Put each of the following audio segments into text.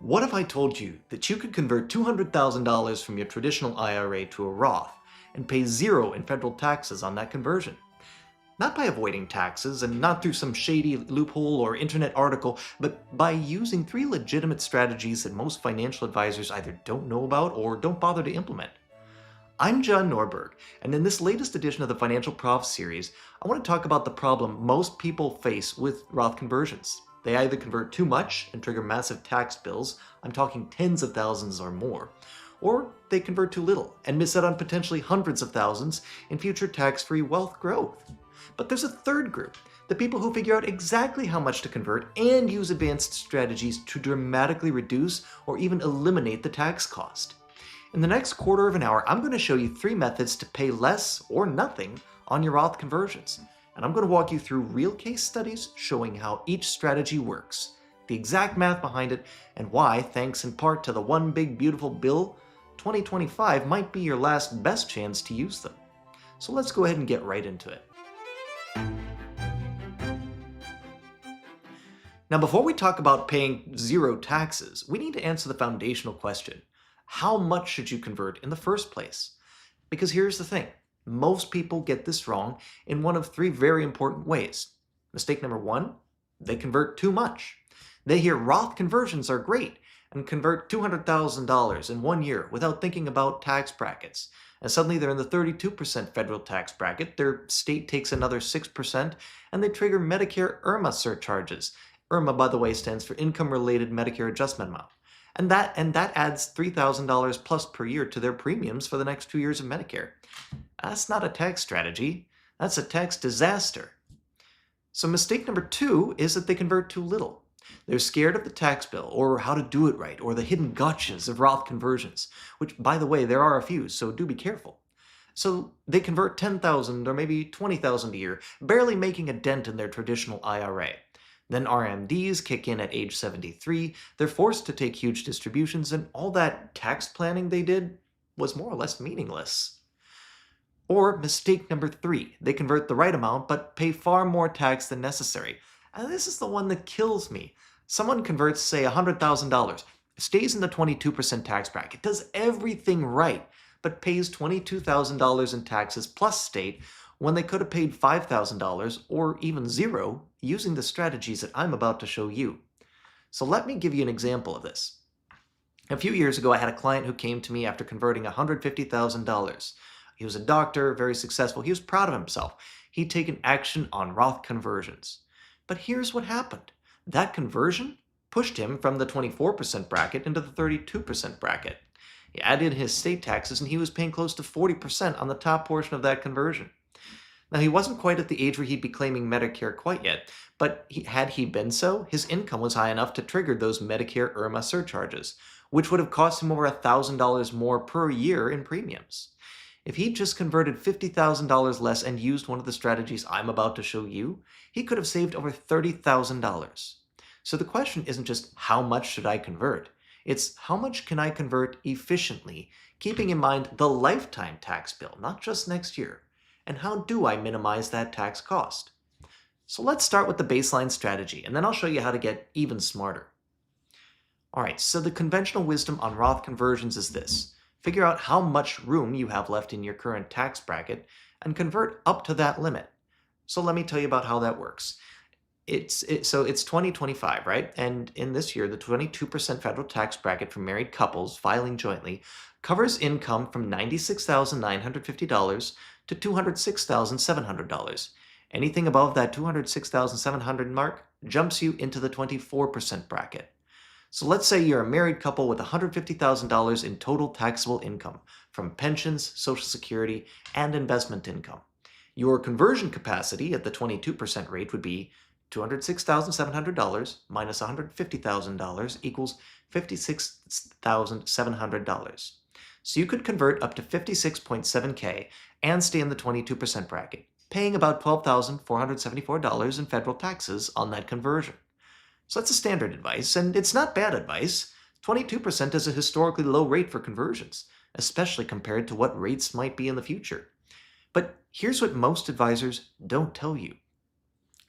What if I told you that you could convert $200,000 from your traditional IRA to a Roth and pay zero in federal taxes on that conversion? Not by avoiding taxes and not through some shady loophole or internet article, but by using three legitimate strategies that most financial advisors either don't know about or don't bother to implement. I'm John Norberg, and in this latest edition of the Financial Prof series, I want to talk about the problem most people face with Roth conversions. They either convert too much and trigger massive tax bills, I'm talking tens of thousands or more, or they convert too little and miss out on potentially hundreds of thousands in future tax-free wealth growth. But there's a third group, the people who figure out exactly how much to convert and use advanced strategies to dramatically reduce or even eliminate the tax cost. In the next quarter of an hour, I'm going to show you three methods to pay less or nothing on your Roth conversions. And I'm going to walk you through real case studies showing how each strategy works, the exact math behind it, and why, thanks in part to the one big beautiful bill, 2025 might be your last best chance to use them. So let's go ahead and get right into it. Now, before we talk about paying zero taxes, we need to answer the foundational question. How much should you convert in the first place? Because here's the thing. Most people get this wrong in one of three very important ways. Mistake number one, they convert too much. They hear Roth conversions are great and convert $200,000 in 1 year without thinking about tax brackets. And suddenly they're in the 32% federal tax bracket, their state takes another 6%, and they trigger Medicare IRMA surcharges. IRMA, by the way, stands for Income-Related Medicare Adjustment Amount. And that adds $3,000 plus per year to their premiums for the next 2 years of Medicare. That's not a tax strategy. That's a tax disaster. So mistake number two is that they convert too little. They're scared of the tax bill, or how to do it right, or the hidden gotchas of Roth conversions, which, by the way, there are a few, so do be careful. So they convert $10,000 or maybe $20,000 a year, barely making a dent in their traditional IRA. Then RMDs kick in at age 73, they're forced to take huge distributions, and all that tax planning they did was more or less meaningless. Or mistake number three, they convert the right amount but pay far more tax than necessary. And this is the one that kills me. Someone converts, say, $100,000, stays in the 22% tax bracket, does everything right, but pays $22,000 in taxes plus state when they could have paid $5,000 or even zero using the strategies that I'm about to show you. So let me give you an example of this. A few years ago, I had a client who came to me after converting $150,000. He was a doctor, very successful. He was proud of himself. He'd taken action on Roth conversions. But here's what happened. That conversion pushed him from the 24% bracket into the 32% bracket. He added his state taxes and he was paying close to 40% on the top portion of that conversion. Now, he wasn't quite at the age where he'd be claiming Medicare quite yet, but had he been so, his income was high enough to trigger those Medicare IRMA surcharges, which would have cost him over $1,000 more per year in premiums. If he'd just converted $50,000 less and used one of the strategies I'm about to show you, he could have saved over $30,000. So the question isn't just how much should I convert? It's how much can I convert efficiently, keeping in mind the lifetime tax bill, not just next year. And how do I minimize that tax cost? So let's start with the baseline strategy, and then I'll show you how to get even smarter. All right, so the conventional wisdom on Roth conversions is this. Figure out how much room you have left in your current tax bracket and convert up to that limit. So let me tell you about how that works. It's 2025, right? And in this year, the 22% federal tax bracket for married couples filing jointly covers income from $96,950 to $206,700. Anything above that $206,700 mark jumps you into the 24% bracket. So let's say you're a married couple with $150,000 in total taxable income from pensions, Social Security, and investment income. Your conversion capacity at the 22% rate would be $206,700 minus $150,000 equals $56,700. So you could convert up to 56.7K and stay in the 22% bracket, paying about $12,474 in federal taxes on that conversion. So that's a standard advice, and it's not bad advice. 22% is a historically low rate for conversions, especially compared to what rates might be in the future. But here's what most advisors don't tell you.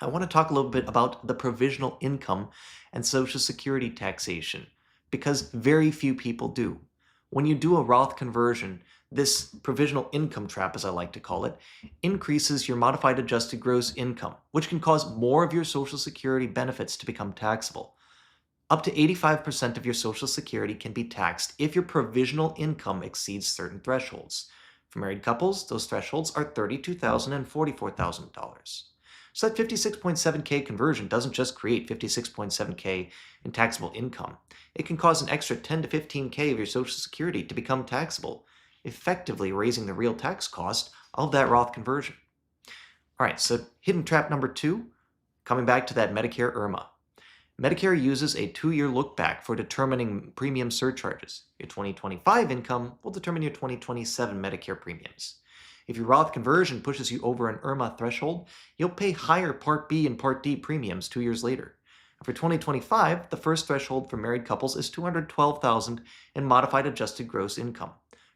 I want to talk a little bit about the provisional income and Social Security taxation, because very few people do. When you do a Roth conversion, this provisional income trap, as I like to call it, increases your modified adjusted gross income, which can cause more of your Social Security benefits to become taxable. Up to 85% of your Social Security can be taxed if your provisional income exceeds certain thresholds. For married couples, those thresholds are $32,000 and $44,000. So that 56.7K conversion doesn't just create 56.7K in taxable income. It can cause an extra 10 to 15K of your Social Security to become taxable, effectively raising the real tax cost of that Roth conversion. All right, so hidden trap number 2, coming back to that Medicare IRMA. Medicare uses a 2-year look back for determining premium surcharges. Your 2025 income will determine your 2027 Medicare premiums. If your Roth conversion pushes you over an IRMA threshold, you'll pay higher Part B and Part D premiums 2 years later. For 2025, the first threshold for married couples is $212,000 in modified adjusted gross income.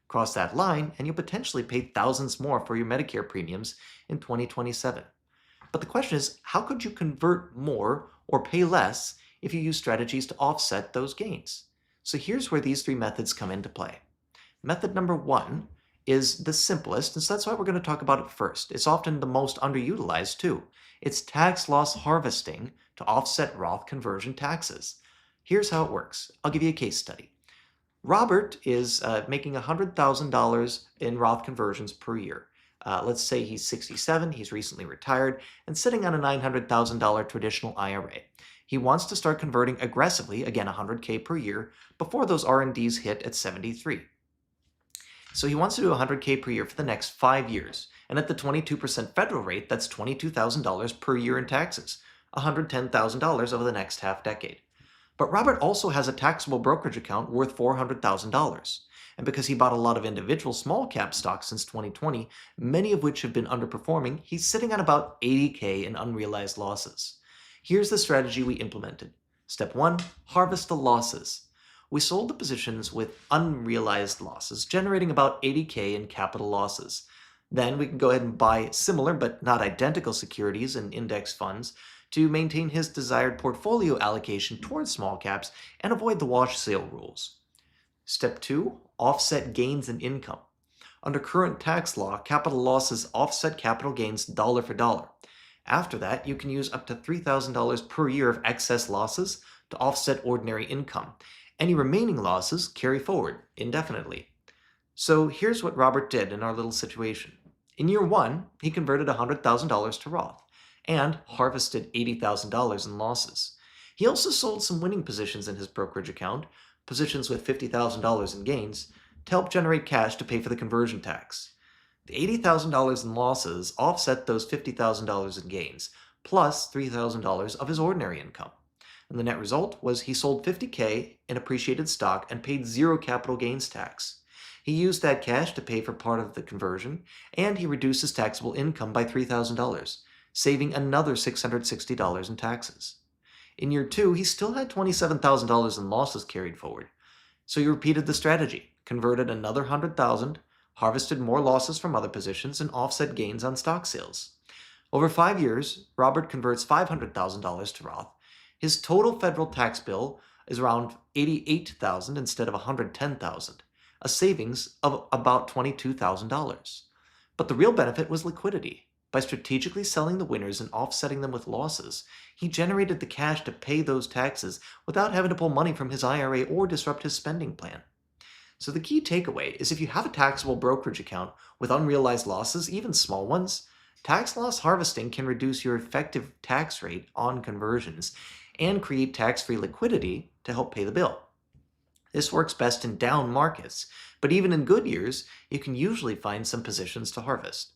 Cross that line and you'll potentially pay thousands more for your Medicare premiums in 2027. But the question is, how could you convert more or pay less if you use strategies to offset those gains? So here's where these 3 methods come into play. Method number 1 is the simplest, and so that's why we're going to talk about it first. It's often the most underutilized too. It's tax loss harvesting to offset Roth conversion taxes. Here's how it works. I'll give you a case study. Robert is making $100,000 in Roth conversions per year. Let's say he's 67, he's recently retired, and sitting on a $900,000 traditional IRA. He wants to start converting aggressively, again $100K per year, before those R&Ds hit at 73. So he wants to do $100K per year for the next 5 years, and at the 22% federal rate, that's $22,000 per year in taxes, $110,000 over the next half decade. But Robert also has a taxable brokerage account worth $400,000. And because he bought a lot of individual small cap stocks since 2020, many of which have been underperforming, he's sitting on about $80K in unrealized losses. Here's the strategy we implemented. Step 1, harvest the losses. We sold the positions with unrealized losses, generating about $80K in capital losses. Then we can go ahead and buy similar but not identical securities and index funds to maintain his desired portfolio allocation towards small caps and avoid the wash sale rules. Step 2, offset gains in income. Under current tax law, capital losses offset capital gains dollar for dollar. After that, you can use up to $3,000 per year of excess losses to offset ordinary income. Any remaining losses carry forward indefinitely. So here's what Robert did in our little situation. In year 1, he converted $100,000 to Roth and harvested $80,000 in losses. He also sold some winning positions in his brokerage account, positions with $50,000 in gains, to help generate cash to pay for the conversion tax. The $80,000 in losses offset those $50,000 in gains, plus $3,000 of his ordinary income. And the net result was he sold $50K in appreciated stock and paid 0 capital gains tax. He used that cash to pay for part of the conversion, and he reduced his taxable income by $3,000, saving another $660 in taxes. In year 2, he still had $27,000 in losses carried forward. So he repeated the strategy, converted another $100,000, harvested more losses from other positions, and offset gains on stock sales. Over 5 years, Robert converts $500,000 to Roth. His total federal tax bill is around $88,000 instead of $110,000, a savings of about $22,000. But the real benefit was liquidity. By strategically selling the winners and offsetting them with losses, he generated the cash to pay those taxes without having to pull money from his IRA or disrupt his spending plan. So the key takeaway is if you have a taxable brokerage account with unrealized losses, even small ones, tax loss harvesting can reduce your effective tax rate on conversions and create tax-free liquidity to help pay the bill. This works best in down markets, but even in good years, you can usually find some positions to harvest.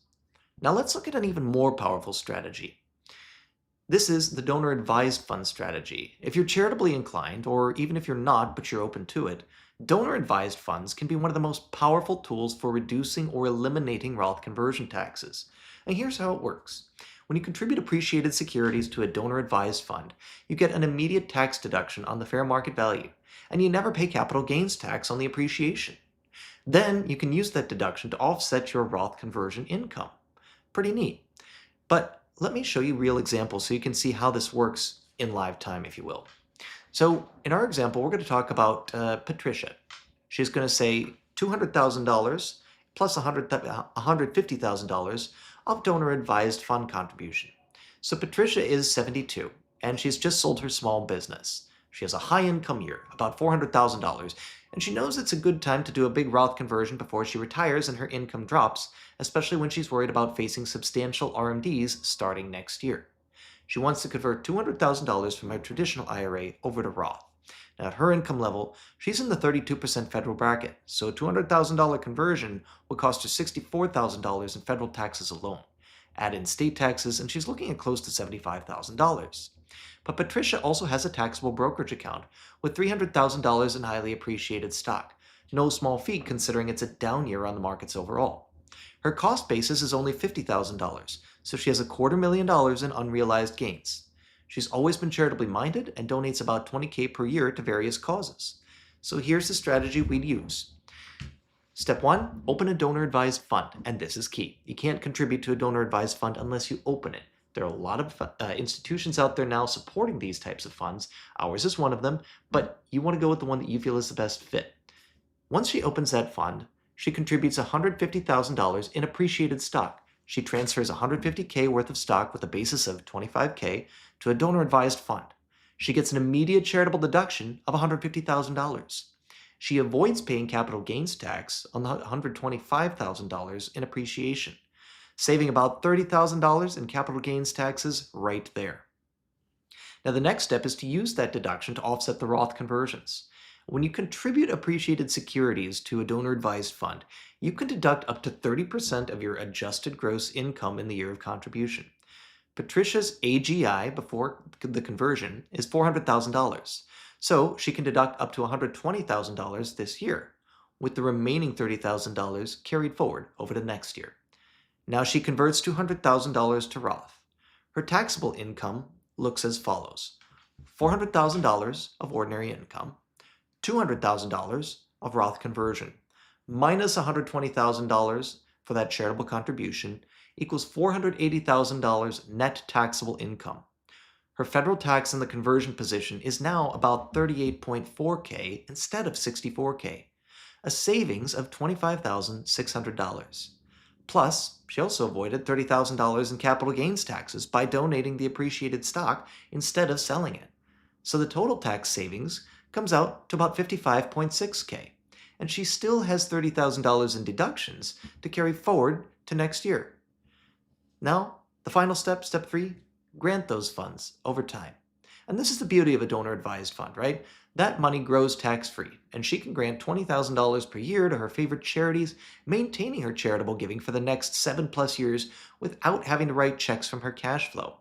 Now let's look at an even more powerful strategy. This is the donor-advised fund strategy. If you're charitably inclined, or even if you're not but you're open to it, donor-advised funds can be one of the most powerful tools for reducing or eliminating Roth conversion taxes. And here's how it works. When you contribute appreciated securities to a donor-advised fund, you get an immediate tax deduction on the fair market value, and you never pay capital gains tax on the appreciation. Then you can use that deduction to offset your Roth conversion income. Pretty neat. But let me show you real examples so you can see how this works in live time, if you will. So in our example, we're going to talk about Patricia. She's going to say $200,000 plus $150,000 of donor-advised fund contribution. So Patricia is 72, and she's just sold her small business. She has a high-income year, about $400,000, and she knows it's a good time to do a big Roth conversion before she retires and her income drops, especially when she's worried about facing substantial RMDs starting next year. She wants to convert $200,000 from her traditional IRA over to Roth. Now, at her income level, she's in the 32% federal bracket, so a $200,000 conversion would cost her $64,000 in federal taxes alone. Add in state taxes, and she's looking at close to $75,000. But Patricia also has a taxable brokerage account with $300,000 in highly appreciated stock. No small feat considering it's a down year on the markets overall. Her cost basis is only $50,000, so she has $250,000 in unrealized gains. She's always been charitably minded and donates about $20,000 per year to various causes. So here's the strategy we'd use. Step 1, open a donor-advised fund, and this is key. You can't contribute to a donor-advised fund unless you open it. There are a lot of institutions out there now supporting these types of funds. Ours is one of them, but you want to go with the one that you feel is the best fit. Once she opens that fund, she contributes $150,000 in appreciated stock. She transfers $150,000 worth of stock with a basis of $25,000 to a donor-advised fund. She gets an immediate charitable deduction of $150,000. She avoids paying capital gains tax on the $125,000 in appreciation, saving about $30,000 in capital gains taxes right there. Now the next step is to use that deduction to offset the Roth conversions. When you contribute appreciated securities to a donor-advised fund, you can deduct up to 30% of your adjusted gross income in the year of contribution. Patricia's AGI before the conversion is $400,000, so she can deduct up to $120,000 this year, with the remaining $30,000 carried forward over to next year. Now she converts $200,000 to Roth. Her taxable income looks as follows: $400,000 of ordinary income, $200,000 of Roth conversion, minus $120,000 for that charitable contribution equals $480,000 net taxable income. Her federal tax in the conversion position is now about $38.4K instead of $64K, a savings of $25,600. Plus, she also avoided $30,000 in capital gains taxes by donating the appreciated stock instead of selling it. So the total tax savings comes out to about $55.6K, and she still has $30,000 in deductions to carry forward to next year. Now, the final step, step 3, grant those funds over time. And this is the beauty of a donor-advised fund, right? That money grows tax-free, and she can grant $20,000 per year to her favorite charities, maintaining her charitable giving for the next 7+ years without having to write checks from her cash flow.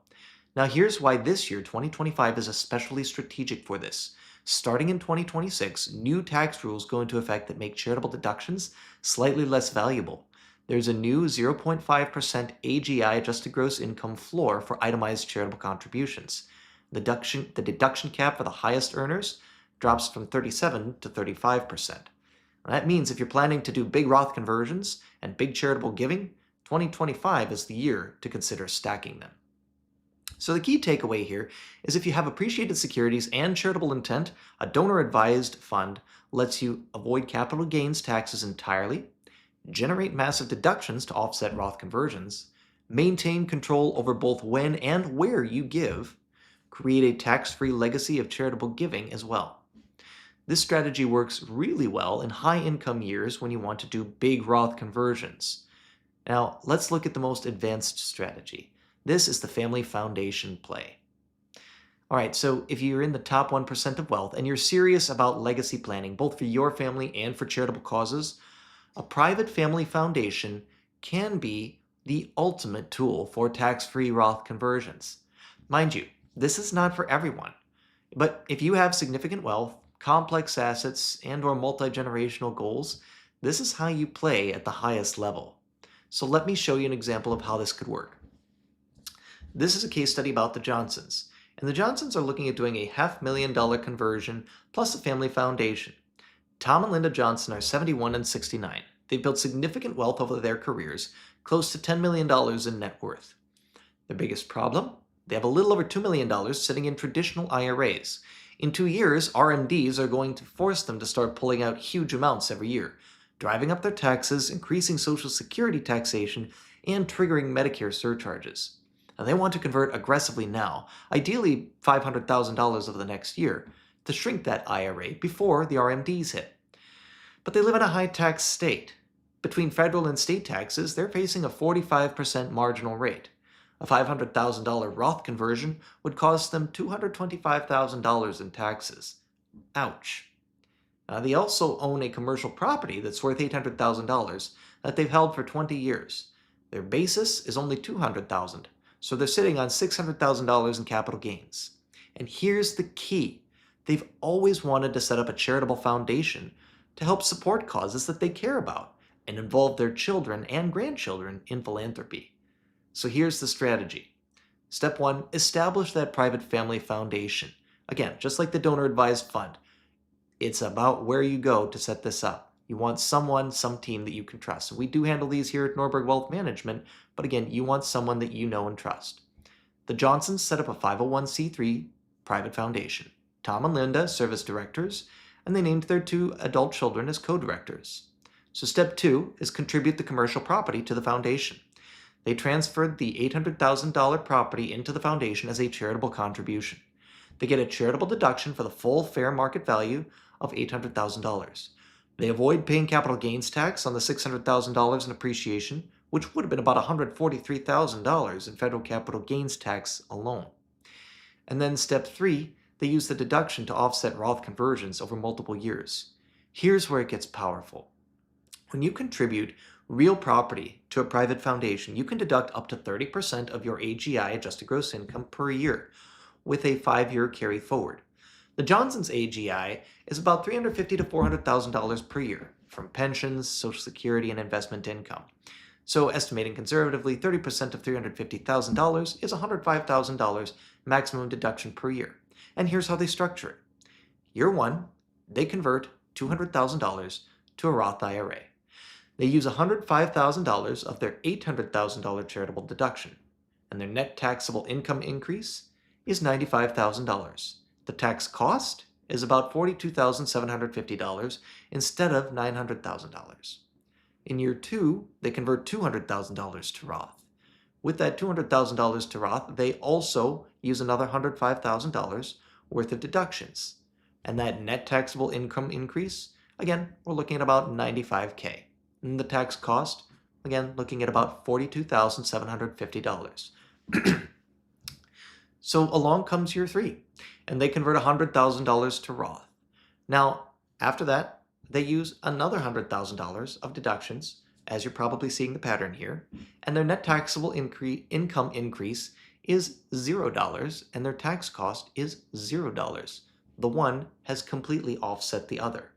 Now here's why this year, 2025, is especially strategic for this. Starting in 2026, new tax rules go into effect that make charitable deductions slightly less valuable. There's a new 0.5% AGI adjusted gross income floor for itemized charitable contributions. The deduction cap for the highest earners drops from 37 to 35%. That means if you're planning to do big Roth conversions and big charitable giving, 2025 is the year to consider stacking them. So the key takeaway here is if you have appreciated securities and charitable intent, a donor-advised fund lets you avoid capital gains taxes entirely, generate massive deductions to offset Roth conversions, maintain control over both when and where you give, create a tax-free legacy of charitable giving as well. This strategy works really well in high-income years when you want to do big Roth conversions. Now, let's look at the most advanced strategy. This is the family foundation play. All right, so if you're in the top 1% of wealth and you're serious about legacy planning, both for your family and for charitable causes, a private family foundation can be the ultimate tool for tax-free Roth conversions. Mind you, this is not for everyone, but if you have significant wealth, complex assets, and/or multi-generational goals, this is how you play at the highest level. So let me show you an example of how this could work. This is a case study about the Johnsons, and the Johnsons are looking at doing a $500,000 conversion plus a family foundation. Tom and Linda Johnson are 71 and 69. They've built significant wealth over their careers, close to $10 million in net worth. Their biggest problem? They have a little over $2 million sitting in traditional IRAs. In 2 years, RMDs are going to force them to start pulling out huge amounts every year, driving up their taxes, increasing Social Security taxation, and triggering Medicare surcharges. Now, they want to convert aggressively now, ideally $500,000 over the next year, to shrink that IRA before the RMDs hit. But they live in a high-tax state. Between federal and state taxes, they're facing a 45% marginal rate. A $500,000 Roth conversion would cost them $225,000 in taxes. Ouch. They also own a commercial property that's worth $800,000 that they've held for 20 years. Their basis is only $200,000, so they're sitting on $600,000 in capital gains. And here's the key. They've always wanted to set up a charitable foundation to help support causes that they care about and involve their children and grandchildren in philanthropy. So here's the strategy. Step 1, establish that private family foundation. Again, just like the donor-advised fund, it's about where you go to set this up. You want someone, some team that you can trust. And we do handle these here at Norberg Wealth Management, but again, you want someone that you know and trust. The Johnsons set up a 501c3 private foundation. Tom and Linda serve as directors, and they named their 2 adult children as co-directors. So step 2 is contribute the commercial property to the foundation. They transferred the $800,000 property into the foundation as a charitable contribution. They get a charitable deduction for the full fair market value of $800,000. They avoid paying capital gains tax on the $600,000 in appreciation, which would have been about $143,000 in federal capital gains tax alone. And then step 3, they use the deduction to offset Roth conversions over multiple years. Here's where it gets powerful. When you contribute real property to a private foundation, you can deduct up to 30% of your AGI, adjusted gross income, per year, with a 5-year carry forward. The Johnsons' AGI is about $350,000 to $400,000 per year from pensions, Social Security, and investment income. So estimating conservatively, 30% of $350,000 is $105,000 maximum deduction per year. And here's how they structure it. Year 1, they convert $200,000 to a Roth IRA. They use $105,000 of their $800,000 charitable deduction, and their net taxable income increase is $95,000. The tax cost is about $42,750 instead of $900,000. In year 2, they convert $200,000 to Roth. With that $200,000 to Roth, they also use another $105,000 worth of deductions. And that net taxable income increase, again, we're looking at about $95K. And the tax cost, again, looking at about $42,750. So along comes year 3, and they convert $100,000 to Roth. Now, after that, they use another $100,000 of deductions, as you're probably seeing the pattern here, and their net taxable income increase is $0, and their tax cost is $0. The one has completely offset the other.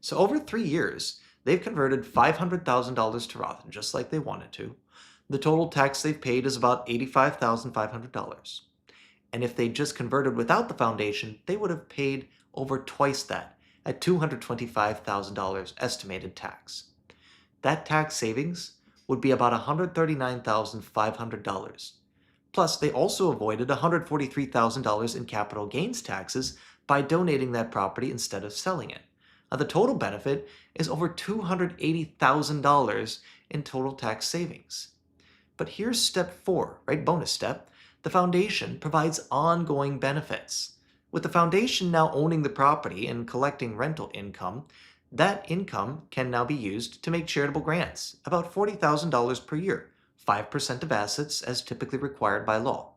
So over 3 years, they've converted $500,000 to Roth, just like they wanted to. The total tax they've paid is about $85,500. And if they just converted without the foundation, they would have paid over twice that, at $225,000 estimated tax. That tax savings would be about $139,500. Plus, they also avoided $143,000 in capital gains taxes by donating that property instead of selling it. Now, the total benefit is over $280,000 in total tax savings. But here's step 4, right? Bonus step. The foundation provides ongoing benefits. With the foundation now owning the property and collecting rental income, that income can now be used to make charitable grants, about $40,000 per year, 5% of assets as typically required by law.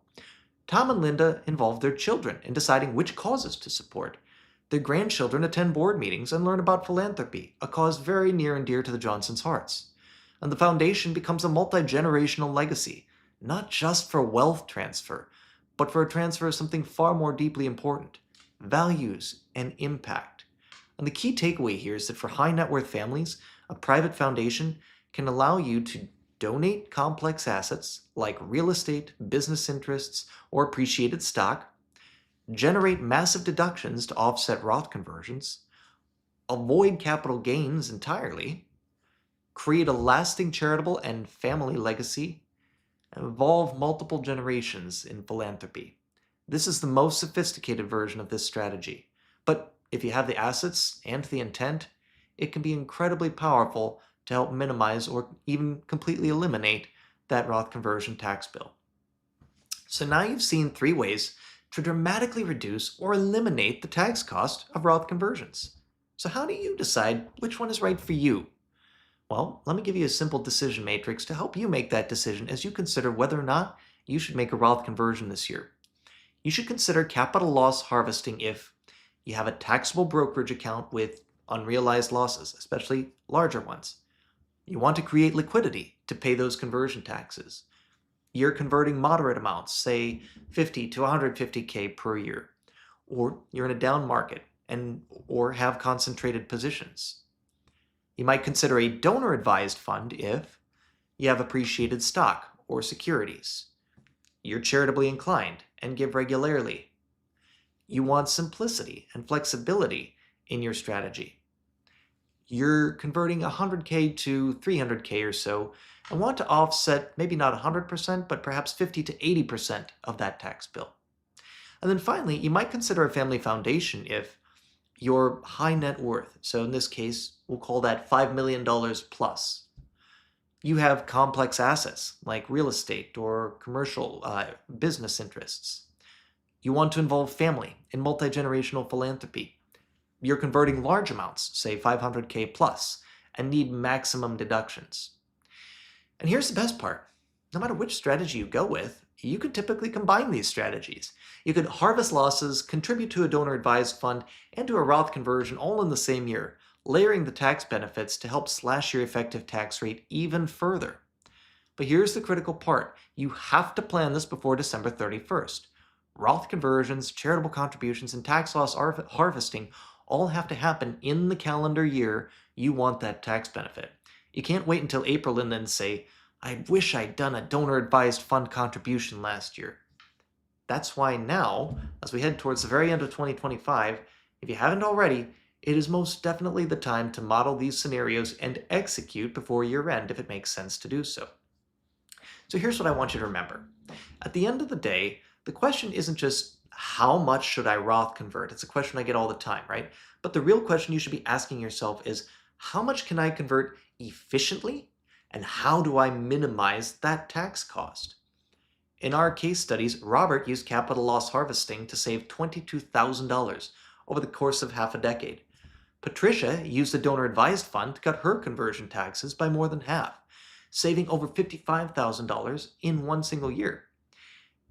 Tom and Linda involve their children in deciding which causes to support. Their grandchildren attend board meetings and learn about philanthropy, a cause very near and dear to the Johnsons' hearts. And the foundation becomes a multi-generational legacy, not just for wealth transfer, but for a transfer of something far more deeply important, values and impact. And the key takeaway here is that for high net worth families, a private foundation can allow you to donate complex assets like real estate, business interests, or appreciated stock, generate massive deductions to offset Roth conversions, avoid capital gains entirely, create a lasting charitable and family legacy, and involve multiple generations in philanthropy. This is the most sophisticated version of this strategy, But if you have the assets and the intent, it can be incredibly powerful to help minimize or even completely eliminate that Roth conversion tax bill. So now you've seen 3 ways to dramatically reduce or eliminate the tax cost of Roth conversions. So how do you decide which one is right for you? Well, let me give you a simple decision matrix to help you make that decision as you consider whether or not you should make a Roth conversion this year. You should consider capital loss harvesting if you have a taxable brokerage account with unrealized losses, especially larger ones. You want to create liquidity to pay those conversion taxes. You're converting moderate amounts, say 50 to 150K per year, or you're in a down market or have concentrated positions. You might consider a donor-advised fund if you have appreciated stock or securities. You're charitably inclined and give regularly. You want simplicity and flexibility in your strategy. You're converting 100K to 300K or so and want to offset maybe not 100%, but perhaps 50 to 80% of that tax bill. And then finally, you might consider a family foundation if your high net worth, so in this case, we'll call that $5 million plus. You have complex assets like real estate or commercial business interests. You want to involve family in multi-generational philanthropy. You're converting large amounts, say 500K plus, and need maximum deductions. And here's the best part. No matter which strategy you go with, you could typically combine these strategies. You could harvest losses, contribute to a donor-advised fund, and do a Roth conversion all in the same year, layering the tax benefits to help slash your effective tax rate even further. But here's the critical part. You have to plan this before December 31st. Roth conversions, charitable contributions, and tax loss harvesting all have to happen in the calendar year you want that tax benefit. You can't wait until April and then say, I wish I'd done a donor-advised fund contribution last year. That's why now, as we head towards the very end of 2025, if you haven't already, it is most definitely the time to model these scenarios and execute before year end if it makes sense to do so. So here's what I want you to remember. At the end of the day, the question isn't just how much should I Roth convert? It's a question I get all the time, right? But the real question you should be asking yourself is, how much can I convert efficiently? And how do I minimize that tax cost? In our case studies, Robert used capital loss harvesting to save $22,000 over the course of half a decade. Patricia used a donor-advised fund to cut her conversion taxes by more than half, saving over $55,000 in one single year.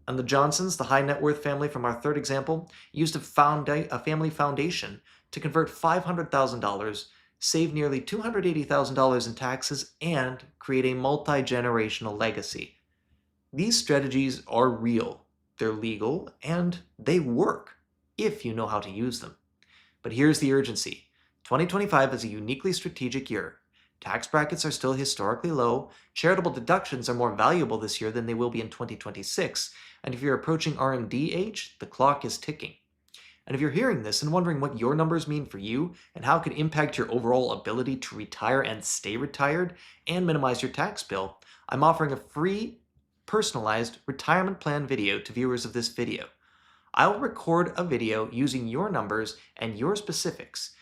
And the Johnsons, the high net worth family from our third example, used a family foundation to convert $500,000, save nearly $280,000 in taxes, and create a multi-generational legacy. These strategies are real, they're legal, and they work if you know how to use them. But here's the urgency. 2025 is a uniquely strategic year. Tax brackets are still historically low, charitable deductions are more valuable this year than they will be in 2026, and if you're approaching RMD age, the clock is ticking. And if you're hearing this and wondering what your numbers mean for you and how it can impact your overall ability to retire and stay retired and minimize your tax bill, I'm offering a free, personalized retirement plan video to viewers of this video. I'll record a video using your numbers and your specifics.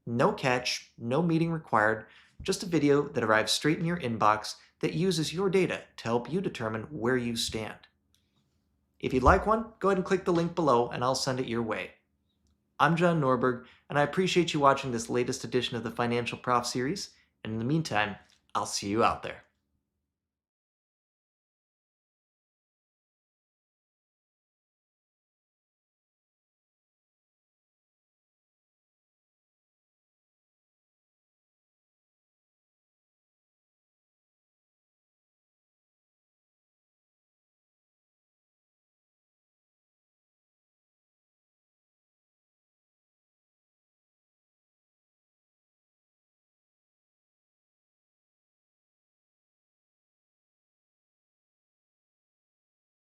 No catch, no meeting required, just a video that arrives straight in your inbox that uses your data to help you determine where you stand. If you'd like one, go ahead and click the link below and I'll send it your way. I'm John Norberg, and I appreciate you watching this latest edition of the Financial Prof series, and in the meantime, I'll see you out there.